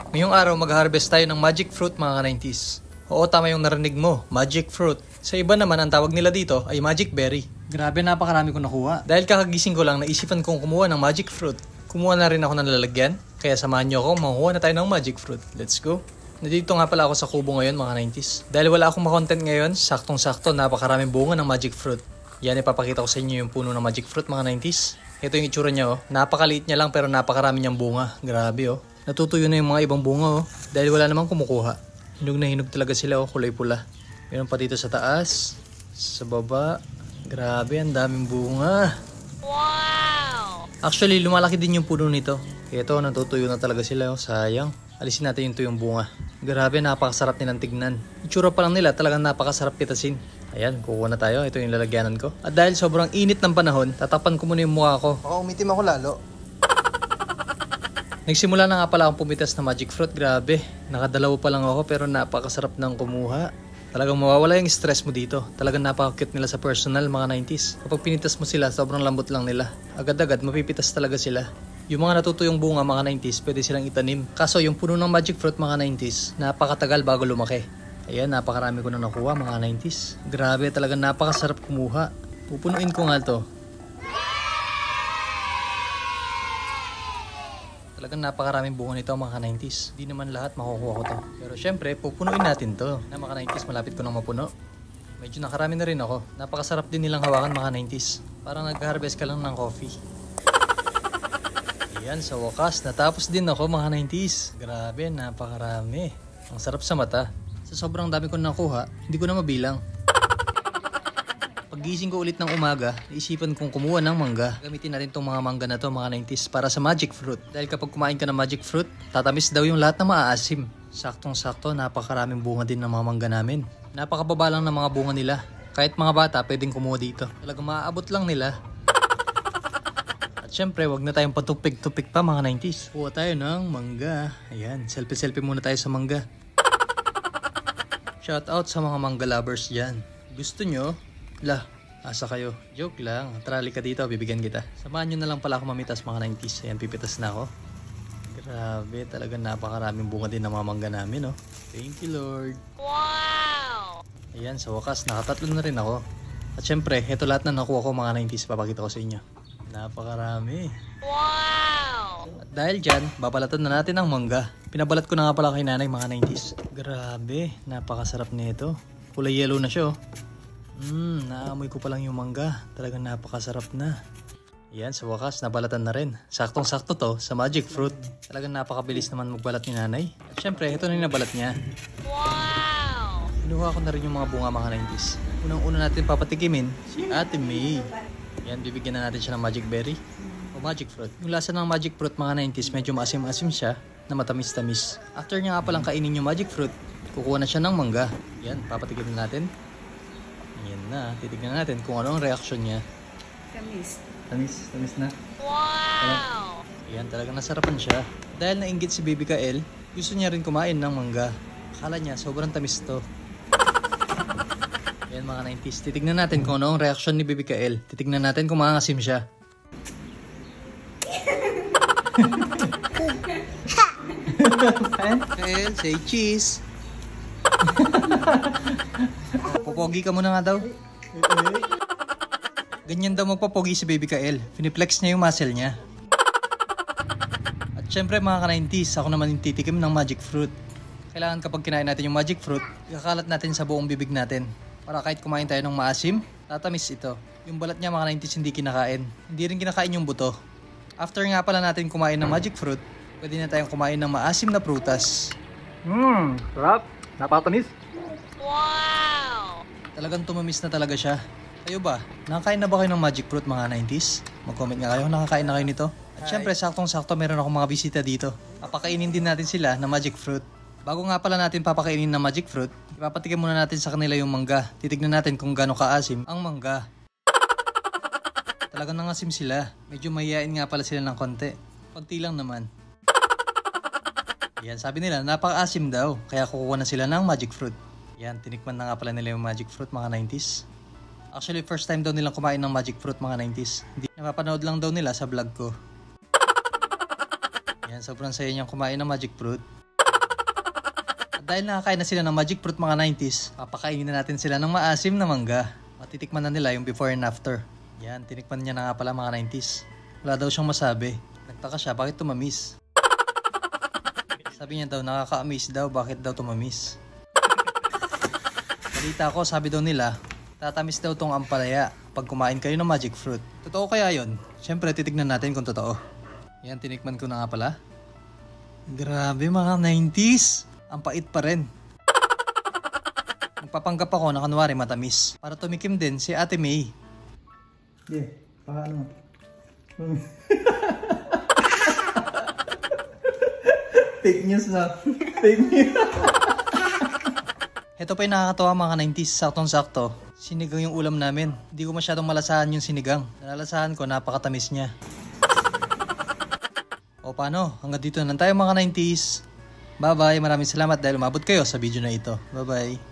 Ngayong araw mag-harvest tayo ng magic fruit mga ka-90s. Oo, tama yung narinig mo, magic fruit. Sa iba naman ang tawag nila dito ay magic berry. Grabe, napakarami kong nakuha. Dahil kakagising ko lang, naisipan kong kumuha ng magic fruit. Kumuha na rin ako ng lalagyan, kaya samahan nyo ako, makuha na tayo ng magic fruit. Let's go! Nandito nga pala ako sa kubo ngayon mga 90s. Dahil wala akong makontent ngayon, saktong-sakto, napakaraming bunga ng magic fruit. Yan, ipapakita ko sa inyo yung puno ng magic fruit mga 90s. Ito yung itsura niya, oh. Napakaliit niya lang pero napakarami niyang bunga. Grabe, oh. Natutuyo na yung mga ibang bunga, oh. Dahil wala namang kumukuha. Hinog na hinog talaga sila, oh. Kulay pula. Meron pa dito sa taas, sa baba. Grabe, ang daming bunga. Wow! Actually, lumalaki din yung puno nito. Ito, natutuyo na talaga sila, oh. Sayang. Alisin natin yung tuyong bunga. Grabe, napakasarap nilang tignan. Itsura pa lang nila, talagang napakasarap pitasin. Ayan, kukuha na tayo. Ito yung lalagyanan ko. At dahil sobrang init ng panahon, tatapan ko muna yung mukha ko. Baka umitim ako lalo. Nagsimula na nga pala akong pumitas na magic fruit. Grabe, nakadalawa pa lang ako pero napakasarap ng kumuha. Talagang mawawala yung stress mo dito. Talagang napaka-cute nila sa personal mga 90s. Kapag pinitas mo sila, sobrang lambot lang nila. Agad-agad, mapipitas talaga sila. Yung mga natutuyong bunga mga 90s, pwede silang itanim. Kaso yung puno ng magic fruit mga 90s, napakatagal bago lumaki. Ayan, napakarami ko na nakuha mga 90s. Grabe, talagang napakasarap kumuha. Pupunuin ko nga to. Talagang napakaraming bunga nito mga 90s. Di naman lahat makukuha ko to. Pero syempre, pupunuin natin to. Na mga 90s, malapit ko nang mapuno. Medyo nakarami na rin ako. Napakasarap din nilang hawakan mga 90s. Parang nag-harvest ka lang ng coffee. Ayan, sa wakas, natapos din ako mga 90s. Grabe, napakarami. Ang sarap sa mata. Sa sobrang dami ko nakuha, hindi ko na mabilang. Paggising ko ulit ng umaga, naisipan kong kumuha ng mangga. Gamitin natin itong mga mangga na to mga 90s para sa magic fruit. Dahil kapag kumain ka ng magic fruit, tatamis daw yung lahat na maaasim. Saktong-sakto, napakaraming bunga din ng mga mangga namin. Napakababa lang ng mga bunga nila. Kahit mga bata, pwedeng kumuha dito. Talagang maaabot lang nila. At syempre, wag na tayong patupik-tupik pa mga 90s. Kuha tayo ng mangga. Ayan, selfie-selfie muna tayo sa mangga. Shout out sa mga mangga lovers dyan. Gusto nyo? Lah, asa kayo? Joke lang. Trali ka dito, bibigyan kita. Samahan nyo na lang pala ako mamitas mga 90s. Ayan, pipitas na ako. Grabe, talagang napakaraming bunga din ng mga mangga namin, oh. Thank you, Lord. Wow! Ayan, sa wakas, nakatatlo na rin ako. At syempre, ito lahat na nakuha ko mga 90s. Papakita ko sa inyo. Napakarami. Wow! At dahil dyan, babalatan na natin ang mangga. Pinabalat ko na nga pala kay nanay mga 90s. Grabe, napakasarap nito. Kulay yellow na siya, oh. Naamoy ko pa lang yung mangga. Talagang napakasarap na. Yan, sa wakas, nabalatan na rin. Saktong-sakto to sa magic fruit. Talagang napakabilis naman magbalat ni nanay. At syempre, ito na yung nabalat niya. Wow! Pinuha ko na rin yung mga bunga mga 90s. Unang-una natin papatikimin, si Ate May. Yan, bibigyan na natin siya ng magic berry o magic fruit. Yung lasa ng magic fruit mga 90s, medyo maasim-asim siya na matamis-tamis. After niya nga palang kainin yung magic fruit, kukuha na siya ng mangga. Yan, papatikimin natin. Yan na, titignan natin kung ano ang reaction niya. Tamis. Tamis na. Wow! Yan, talagang nasarapan siya. Dahil nainggit si Baby Kael, gusto niya rin kumain ng mangga. Akala niya, sobrang tamis to. Yan mga 90s, titignan natin kung ano ang reaction ni Baby Kael. Titignan natin kung maangasim siya. Kael, say cheese. Pupogi ka muna nga daw. Ganyan daw magpapogi si Baby Kael. Finiplex niya yung muscle niya. At syempre mga ka-90s, ako naman yung titikim ng magic fruit. Kailangan kapag kinain natin yung magic fruit, ikakalat natin sa buong bibig natin. Para kahit kumain tayo ng maasim, tatamis ito. Yung balat niya mga 90s hindi kinakain. Hindi rin kinakain yung buto. After nga pala natin kumain ng magic fruit, pwede na tayong kumain ng maasim na prutas. Sarap. Napakatamis. Wow! Talagang tumamis na talaga siya. Kayo ba? Nakakain na ba kayo ng magic fruit mga 90s? Mag-comment nga kayo, nakakain na kayo nito? At syempre, saktong-sakto meron akong mga bisita dito. Papakainin din natin sila ng magic fruit. Bago nga pala natin papakainin ng magic fruit, ipapatikim muna natin sa kanila yung mangga. Titignan natin kung gaano kaasim ang mangga. Talagang nangasim sila. Medyo mahihain nga pala sila ng konti. Konti lang naman. Yan, sabi nila, napaka-asim daw. Kaya kukuha na sila ng magic fruit. Yan, tinikman na nga pala nila yung magic fruit mga 90s. Actually, first time daw nilang kumain ng magic fruit mga 90s. Hindi, napapanood lang daw nila sa vlog ko. Yan, sobrang saya niyang kumain ng magic fruit. dahil nakakain na sila ng magic fruit mga 90s, papakainin na natin sila ng maasim na mangga. Matitikman na nila yung before and after. Yan, tinikman niya na nga pala mga 90s. Wala daw siyang masabi. Nagtaka siya, bakit tumamis? Sabi niya daw, nakaka-amaze daw, bakit daw tumamis? Balita ko, sabi daw nila, tatamis daw tong ampalaya pag kumain kayo ng magic fruit. Totoo kaya yon? Siyempre, titignan natin kung totoo. Yan, tinikman ko na nga pala. Grabe mga 90s. Ang pait pa rin. Magpapanggap ako na kunwari matamis. Para tumikim din si Ate May. Paano? Fake news na. Fake news. Ito pa yung nakakatawa mga 90s. Saktong-sakto. Sinigang yung ulam namin. Hindi ko masyadong malasahan yung sinigang. Nalalasahan ko, napakatamis niya. O paano? Hanggang dito na tayo mga 90s. Bye-bye. Maraming salamat dahil umabot kayo sa video na ito. Bye-bye.